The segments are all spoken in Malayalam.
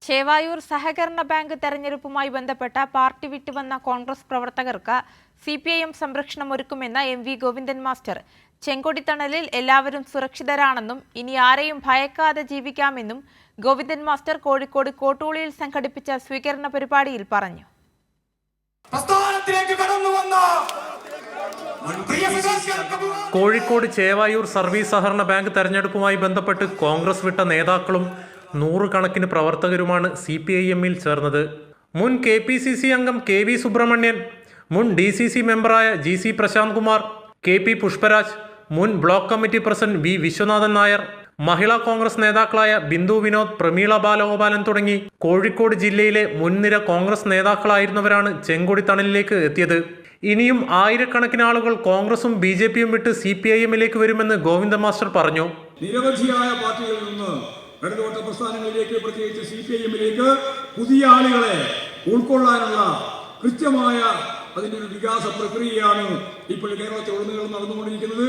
ചേവായൂർ സഹകരണ ബാങ്ക് തെരഞ്ഞെടുപ്പുമായി ബന്ധപ്പെട്ട പാർട്ടി വിട്ടുവന്ന കോൺഗ്രസ് പ്രവർത്തകർക്ക് സിപിഐഎം സംരക്ഷണം ഒരുക്കുമെന്ന് എം.വി. ഗോവിന്ദൻ മാസ്റ്റർ. ചെങ്കൊടിത്തണലിൽ എല്ലാവരും സുരക്ഷിതരാണെന്നും ഇനി ആരെയും ഭയക്കാതെ ജീവിക്കാമെന്നും ഗോവിന്ദൻ മാസ്റ്റർ കോഴിക്കോട് കോട്ടൂളിയിൽ സംഘടിപ്പിച്ച സ്വീകരണ പരിപാടിയിൽ പറഞ്ഞു. കോഴിക്കോട് ചേവായൂർ സർവീസ് സഹകരണ ബാങ്ക് തെരഞ്ഞെടുപ്പുമായി ബന്ധപ്പെട്ട് കോൺഗ്രസ് വിട്ട നേതാക്കളും നൂറുകണക്കിന് പ്രവർത്തകരുമാണ് സിപിഐഎമ്മിൽ ചേർന്നത്. മുൻ KPCC അംഗം KV സുബ്രഹ്മണ്യൻ, മുൻ DCC മെമ്പറായ GC Prashant Kumar, KP Pushparaj, മുൻ block committee president V Viswanathan Nair, Mahila Congress നേതാക്കളായ ബിന്ദു വിനോദ്, പ്രമീള ബാലഗോപാലൻ തുടങ്ങി കോഴിക്കോട് ജില്ലയിലെ മുൻനിര കോൺഗ്രസ് നേതാക്കളായിരുന്നവരാണ് ചെങ്കൊടിത്തണലിലേക്ക് എത്തിയത്. ഇനിയും ആയിരക്കണക്കിന് ആളുകൾ കോൺഗ്രസും BJPയും വിട്ട് CPIഎമ്മിലേക്ക് വരുമെന്ന് ഗോവിന്ദ മാസ്റ്റർ പറഞ്ഞു. നിരവധിയായ പാർട്ടികളിൽ നിന്ന് ഇടതുപക്ഷ പ്രസ്ഥാനങ്ങളിലേക്ക്, പ്രത്യേകിച്ച് CPIഎമ്മിലേക്ക് പുതിയ ആളുകളെ ഉൾക്കൊള്ളാനുള്ള കൃത്യമായ അതിൻ്റെ ഒരു വികാസ പ്രക്രിയയാണ് ഇപ്പോൾ കേരളത്തിലുടനീളം നടന്നുകൊണ്ടിരിക്കുന്നത്.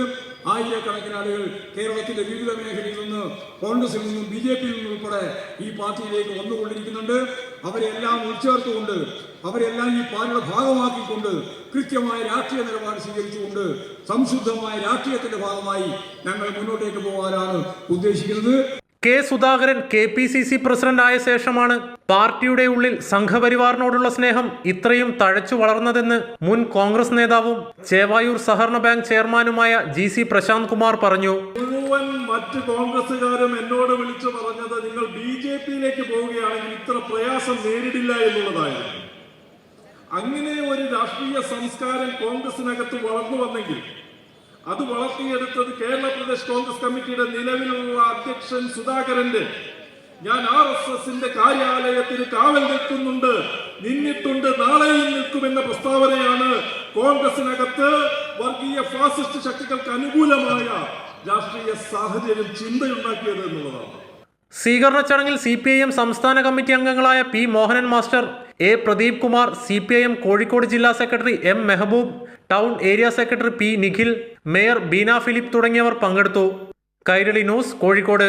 ആയിരക്കണക്കിന് ആളുകൾ കേരളത്തിന്റെ വിവിധ മേഖലയിൽ നിന്ന്, കോൺഗ്രസിൽ നിന്നും BJPയിൽ നിന്നും ഉൾപ്പെടെ ഈ പാർട്ടിയിലേക്ക് വന്നുകൊണ്ടിരിക്കുന്നുണ്ട്. അവരെല്ലാം ഉൾച്ചേർത്തുകൊണ്ട്, അവരെല്ലാം ഈ പാർട്ടിയുടെ ഭാഗമാക്കിക്കൊണ്ട് കൃത്യമായ രാഷ്ട്രീയ നിലപാട് സ്വീകരിച്ചുകൊണ്ട് സംശുദ്ധമായ രാഷ്ട്രീയത്തിന്റെ ഭാഗമായി ഞങ്ങൾ മുന്നോട്ടേക്ക് പോകാനാണ് ഉദ്ദേശിക്കുന്നത്. K. സുധാകരൻ KPCC പ്രസിഡന്റ് ആയ ശേഷമാണ് പാർട്ടിയുടെ ഉള്ളിൽ സംഘപരിവാറിനോടുള്ള സ്നേഹം ഇത്രയും തഴച്ചു വളർന്നതെന്ന് മുൻ കോൺഗ്രസ് നേതാവും ചേവായൂർ സഹകരണ ബാങ്ക് ചെയർമാനുമായ GC പ്രശാന്ത് കുമാർ പറഞ്ഞു. മുഴുവൻ മറ്റ് കോൺഗ്രസുകാരും എന്നോട് വിളിച്ചു പറഞ്ഞത് നിങ്ങൾ BJPയിലേക്ക് പോവുകയാണെങ്കിൽ ഇത്ര പ്രയാസം നേരിടില്ല എന്നുള്ളതായിരുന്നു. അങ്ങനെ ഒരു രാഷ്ട്രീയ സംസ്കാരം കോൺഗ്രസിനകത്ത് വളർന്നു വന്നെങ്കിൽ അത് വളർത്തിയെടുത്തത് കേരള പ്രദേശ് കോൺഗ്രസ് കമ്മിറ്റിയുടെ നിലവിലുള്ള അധ്യക്ഷൻ സുധാകരന്റെ ഞാൻ RSSന്റെ കാര്യാലയത്തിന് കാവൽ നിൽക്കുന്നുണ്ട്, നിന്നിട്ടുണ്ട്, നാളെയും നിൽക്കുമെന്ന പ്രസ്താവനയാണ് കോൺഗ്രസിനകത്ത് വർഗീയ ഫാസിസ്റ്റ് ശക്തികൾക്ക് അനുകൂലമായ രാഷ്ട്രീയ സാഹചര്യം ചിന്തയുണ്ടാക്കിയത് എന്നുള്ളതാണ്. സ്വീകരണ ചടങ്ങിൽ CPIഎം സംസ്ഥാന കമ്മിറ്റി അംഗങ്ങളായ P. Mohanan master, A. Pradeep Kumar, CPIഎം കോഴിക്കോട് ജില്ലാ secretary M. Mehaboob, town area secretary P. Nikhil, mayor Beena Philip തുടങ്ങിയവർ പങ്കെടുത്തു. കൈരളി ന്യൂസ്, കോഴിക്കോട്.